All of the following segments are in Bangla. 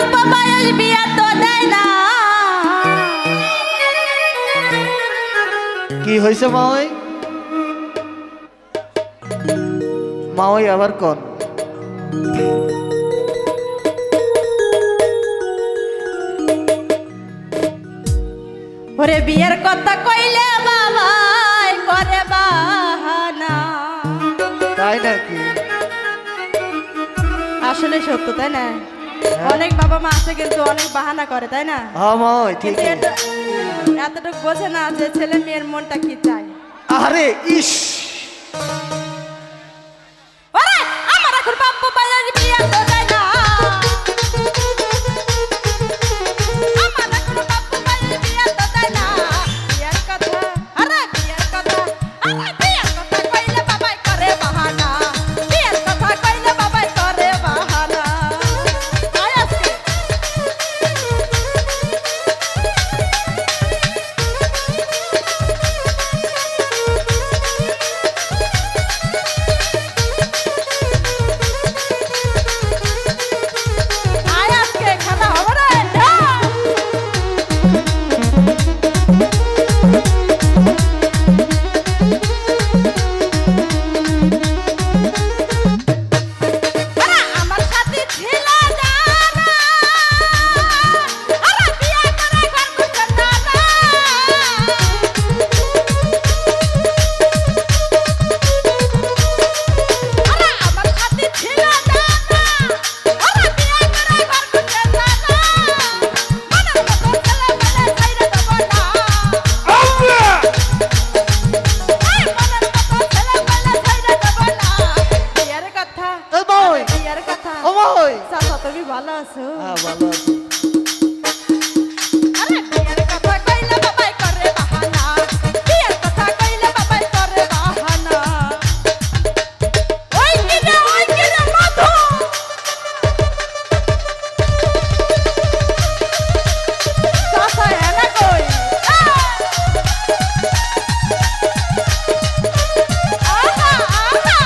অল্প বয়স বিয়া তো দেয় না। কি হয়েছে মাওই? মাওই আবার কোন? ওরে বিয়ের কথা কইলে বাবাই করে বাহানা। তাই নাকি? আসলে সত্য তাই না? অনেক বাবা মা আছে কিন্তু অনেক বাহানা করে তাই না? হ্যাঁ মাওই ঠিক। এতটুকু বোঝে না যে ছেলে মেয়ের মনটা কি চায়। আরে ইস, ওরে আমার এখন বাপ্পু বয়স বিয়া তো দেয় না। আমার এখন বাপ্পু বয়স বিয়া তো দেয় না। বিয়ের কথা, আরে বিয়ের কথা, আরে বিয়ের কথা কইলে বাবাই করে বাহানা। বিয়ের কথা কইলে বাবাই করে বাহানা। আয় আজকে আয় আজকে খেলা হবে রে। আরে আমার সাথে ছিল জানা, আরে বিয়ে করে ঘর করতে জানা। আরে আমার সাথে ছিল জানা, আরে বিয়ে করে ঘর করতে জানা। মনের মতো ছেলে পেলে ছাইরে দেব না। মনের মতো ছেলে পেলে ছাইরে দেব না। বিয়ের কথা, এ মাওই, বিয়ের কথা। ও মাওই। চাচা তুমি ভালো আছো? হ্যাঁ ভালো আছি। আরে বিয়ের কথা কইলে বাবাই করে বাহানা। বিয়ের কথা কইলে বাবাই করে বাহানা। ওই কিরে মধু। চাচা এনা কই? আহা আহা।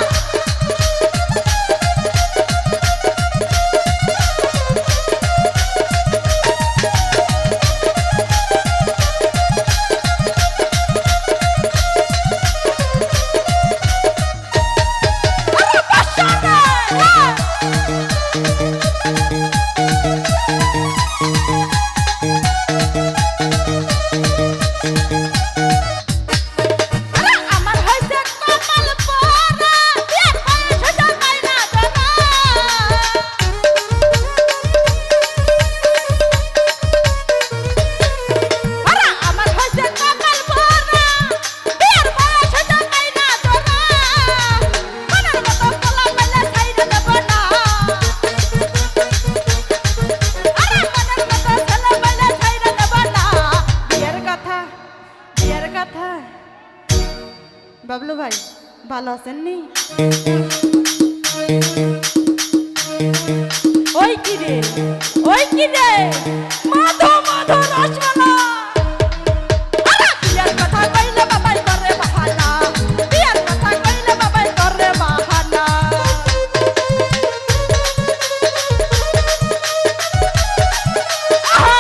আরে বাসা নাই। আরে আমার হইছে কপাল পোড়া। বিয়ের বয়স হইছে তাই না জানা। আরে আমার হইছে কপাল পোড়া। বিয়ের বয়স হইছে তাই না জানা। মনের মতো পোলা পেলে ছাইরে দেব না। আরে মনের মতো ছেলে পেলে ছাইরে দেব না। বিয়ের কথা, বিয়ের কথা। বাবলু ভাই ভালো আছেন নি? ওই কি রে, ওই কি রে, মাধো মাধো রসমালা। আরে বিয়ের কথা কইলে বাবাই করে বাহানা। বিয়ের কথা কইলে বাবাই করে বাহানা। আহা।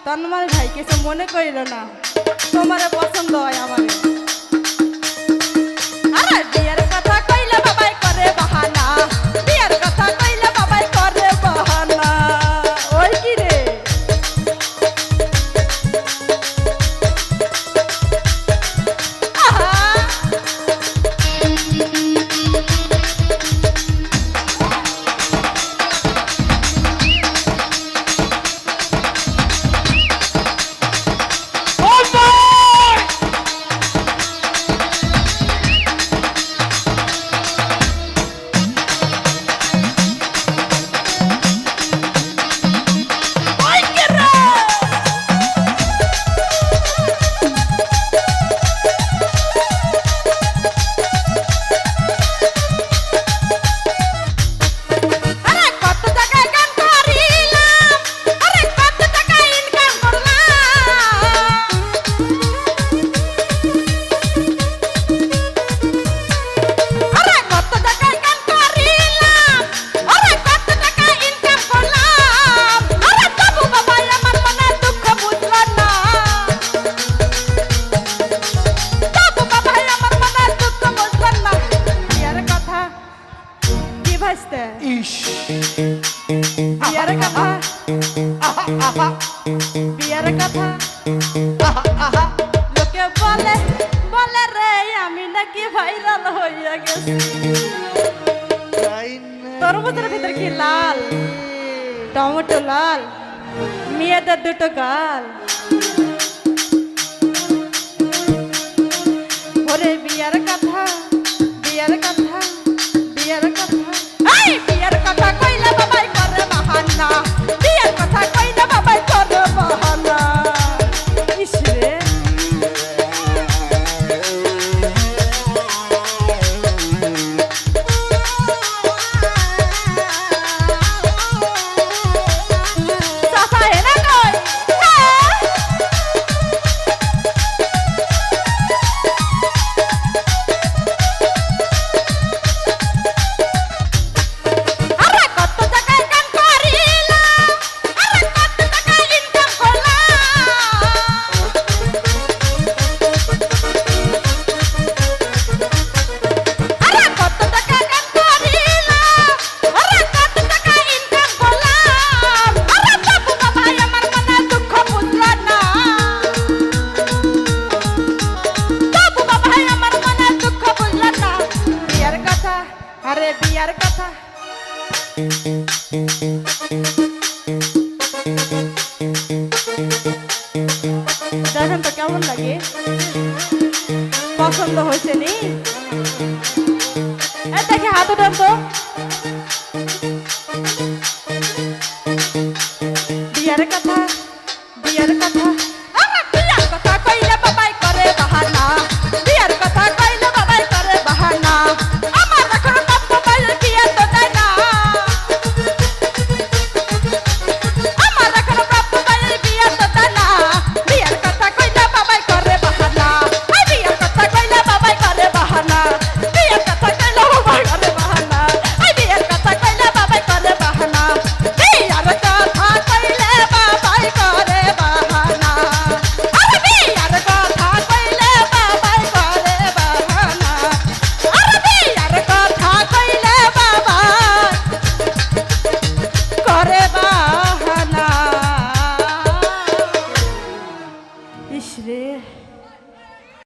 তন্ময় ভাই কিছু মনে করিল না, তোমার পছন্দ হয় আমার। আরে বিয়ের কথা কইলে বাবাই করে বাহানা, বিয়ের কথা কইলে বাবাই করে বাহানা। ওই কি রে আহা বলে বলে রে আমি নাকি ভাইরাল হইয়া গেছি। তাই না তরমুজের ভিতর কি লাল, টমেটো লাল, মেয়েদের দুটো গাল। ওরে বিয়ার কথা, বিয়ার কথা, বিয়ার কথা, এই বিয়ার কথা কইলে বাবাই করে বাহানা, বিয়ার কথা কইলে বাবাই করে বাহানা। ইস রে চাচা এনে কই, হ্যাঁ আরে কত টাকায় কাম করিলাম, আরে কত টাকা ইনকাম করলাম, আরে কত টাকা কাম করিলাম, আরে কত টাকা ইনকাম করলাম। আরে বাবু বাবাই আমার মনে দুঃখ বুঝলো না, বাবু বাবাই আমার মনে দুঃখ বুঝলো না। বিয়ার কথা, আরে বিয়ার কথা, দেখেন তো কেমন লাগে, পছন্দ হয়েছে নি? এই দেখে হাত উঠান তো। বিয়ার কথা, বিয়ার কথা,